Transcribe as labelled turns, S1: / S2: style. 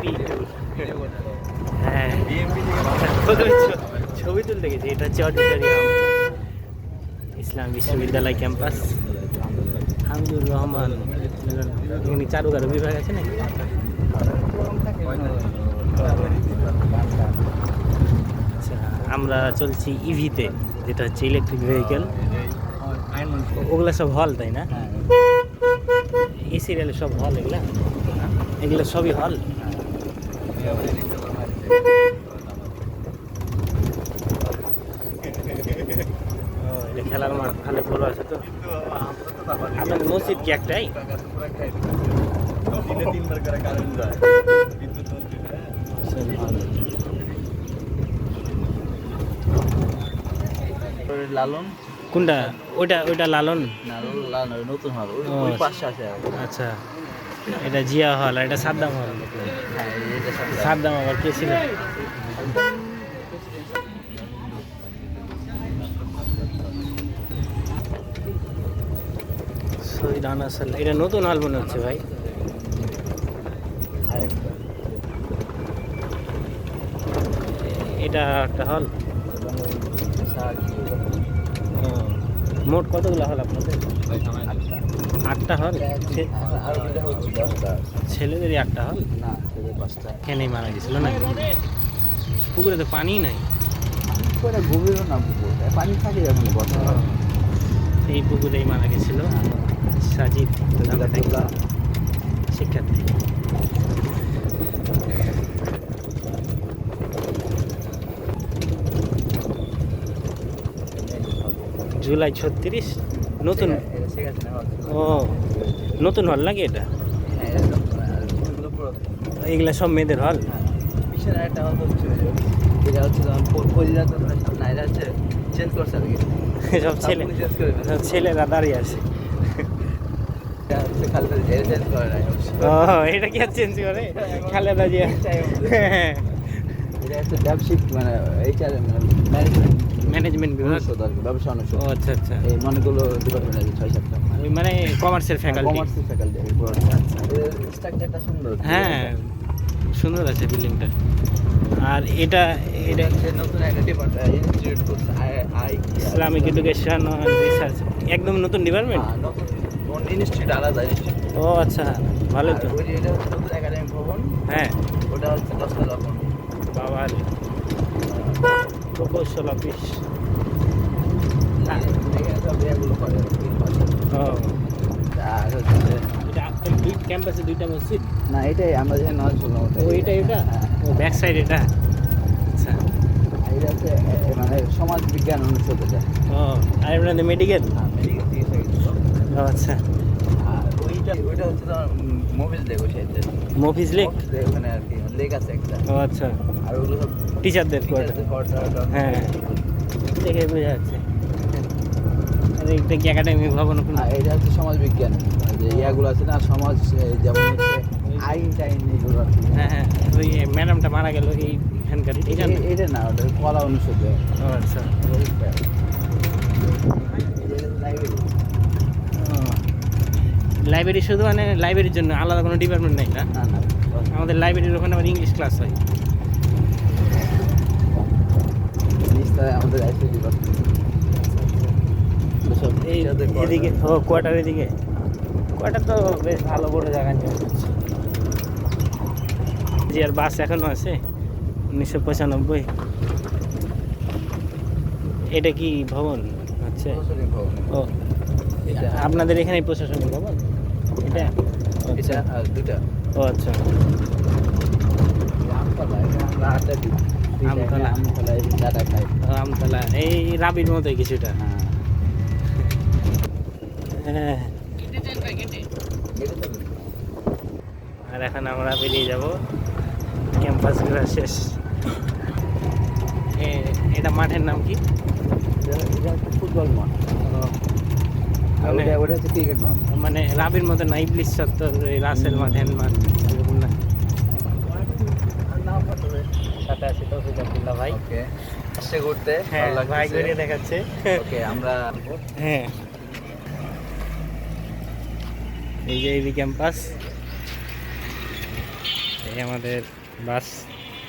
S1: BMP হ্যাঁ ছবি তুলতে গেছি। এটা হচ্ছে অডিটোরিয়াম, ইসলাম বিশ্ববিদ্যালয় ক্যাম্পাস, হামিদুর রহমান। এখানে চারুকারু বিভাগ আছে নাকি? আচ্ছা, আমরা চলছি ইভিতে, যেটা হচ্ছে ইলেকট্রিক ভেহিকেল। ওগুলো সব হল, তাই না? এই সিরিয়ালে সব হল, এগুলো সবই হল। এটা খেলার মাঠ ভালো বড় আছে তো। আপনাদের মসজিদ কি একটাই?
S2: লালন
S1: কোনটা? ওইটা লালন
S2: নতুন হল, ওই পাশে আছে।
S1: আচ্ছা, এটা জিয়া হল, এটা সাদ্দাম হল। সাদ্দাম আবার কে ছিল? শহীদ আনাসাল। এটা নতুন হল মনে হচ্ছে ভাই। এটা একটা হল। মোট কতগুলো হল আপনাদের? 8টা হল। ছেলেদেরই 8টা হল?
S2: না, 5টা।
S1: কেনই মারা গেছিল না? পুকুরে তো পানি নাই।
S2: গভীর না পুকুর, পানি থাকে এখন বর্তমানে।
S1: এই পুকুরেই মারা গেছিল সাজিদ শিক্ষার্থী। জুলাই 36 নতুন। ও, নতুন হল নাকি এটা? এগুলা সব মেয়েদের হল?
S2: একটা হল হচ্ছে, এটা হচ্ছে নাইরা হচ্ছে চেঞ্জ করছে আর কি।
S1: সব ছেলে, সব ছেলেরা দাঁড়িয়ে আছে। ও, এটা কি আর চেঞ্জ করে? খালেদা জিয়া।
S2: এটা হচ্ছে ব্যবসায়িক, মানে এইচআর,
S1: ম্যানেজমেন্ট বিভাগ,
S2: ব্যবসা অনুষদ।
S1: ও আচ্ছা আচ্ছা।
S2: এই অনেকগুলো ডিপার্টমেন্ট আছে, 6-7টা।
S1: ওই মানে কমার্সের ফ্যাকাল্টি।
S2: কমার্সের ফ্যাকাল্টি। স্ট্রাকচারটা সুন্দর।
S1: হ্যাঁ, সুন্দর আছে বিল্ডিংটা। আর এটা
S2: হচ্ছে নতুন একটা ডিপার্টমেন্ট, ইনস্টিটিউট করছে,
S1: ইসলামিক এডুকেশন অ্যান্ড রিসার্চ। একদম নতুন ডিপার্টমেন্ট।
S2: নতুন ইনস্টিটিউট, আলাদা ইনস্টিটিউট।
S1: ও আচ্ছা, ভালোই তো।
S2: এটা হচ্ছে নতুন একাডেমিক ভবন।
S1: হ্যাঁ,
S2: ওটা হচ্ছে 10তলা ভবন।
S1: বাবার প্রকৌশল অফিস।
S2: এখানে সব এগুলো করে।
S1: ও,
S2: আর হচ্ছে
S1: এটা দুই ক্যাম্পাসে 2টা মসজিদ?
S2: না, এটাই আমরা যেখানে নামাজ পড়লাম।
S1: ও, এটা ও ব্যাক সাইড এটা। আচ্ছা,
S2: এটা হচ্ছে মানে সমাজ বিজ্ঞান অনুষদ এটা।
S1: ও, আর আপনাদের মেডিকেল?
S2: মেডিকেল থেকে গেছিল।
S1: ও আচ্ছা।
S2: আর ওইটা হচ্ছে তোমার মুভিজ লেক, ওই সাইডে
S1: মফিজ লেক?
S2: ওখানে আর কি লেক আছে একটা।
S1: ও আচ্ছা,
S2: আর ওগুলো সব
S1: টিচারদের কোয়ার্টার। হ্যাঁ, দেখে বোঝা যাচ্ছে। আর এটা কি একাডেমিক ভবন?
S2: এটা হচ্ছে সমাজ বিজ্ঞান, যে ইয়াগুলো আছে না, সমাজ, যেমন হচ্ছে আইন টাইন এগুলো আর কি।
S1: হ্যাঁ হ্যাঁ, ওই ম্যাডামটা মারা গেল এইখানকার টিচার।
S2: এটা না, ওটা কলা অনুষদে।
S1: ও আচ্ছা। লাইব্রেরি শুধু মানে লাইব্রেরির জন্য আলাদা কোনো ডিপার্টমেন্ট নেই না?
S2: না না,
S1: আমাদের লাইব্রেরির ওখানে আবার ইংলিশ ক্লাস হয়।
S2: আমাদের আইসি ডিপার্টমেন্ট।
S1: এই এদিকে, ও কোয়ার্টার, এদিকে কোয়ার্টার তো বেশ ভালো বড় জায়গা নিয়ে হচ্ছে। জি, আর বাস এখনো আছে 1995। এটা কি ভবন হচ্ছে? ও, আপনাদের এখানে প্রশাসনিক ভবন এটা?
S2: এটা দুটা।
S1: ও আচ্ছা। আমতলা এই রাবির মতোই কিছুটা। হ্যাঁ, আর এখন আমরা বেরিয়ে যাব, ক্যাম্পাস ঘোরা শেষ। এটা মাঠের নাম কি?
S2: ফুটবল মাঠ। ওটা হচ্ছে ক্রিকেট মাঠ।
S1: মানে রাবির মতো না, ইবলিশ চত্বর, রাসেল মাঠ, হ্যান্ড মাঠ এরকম না? সাথে আছে তৌফিক আব্দুল্লাহ ভাই।
S2: ওকে, আসছে ঘুরতে।
S1: হ্যাঁ, ভাই ঘুরিয়ে দেখাচ্ছে।
S2: ওকে, আমরা
S1: হ্যাঁ, এই যে এবি ক্যাম্পাস। এই আমাদের বাস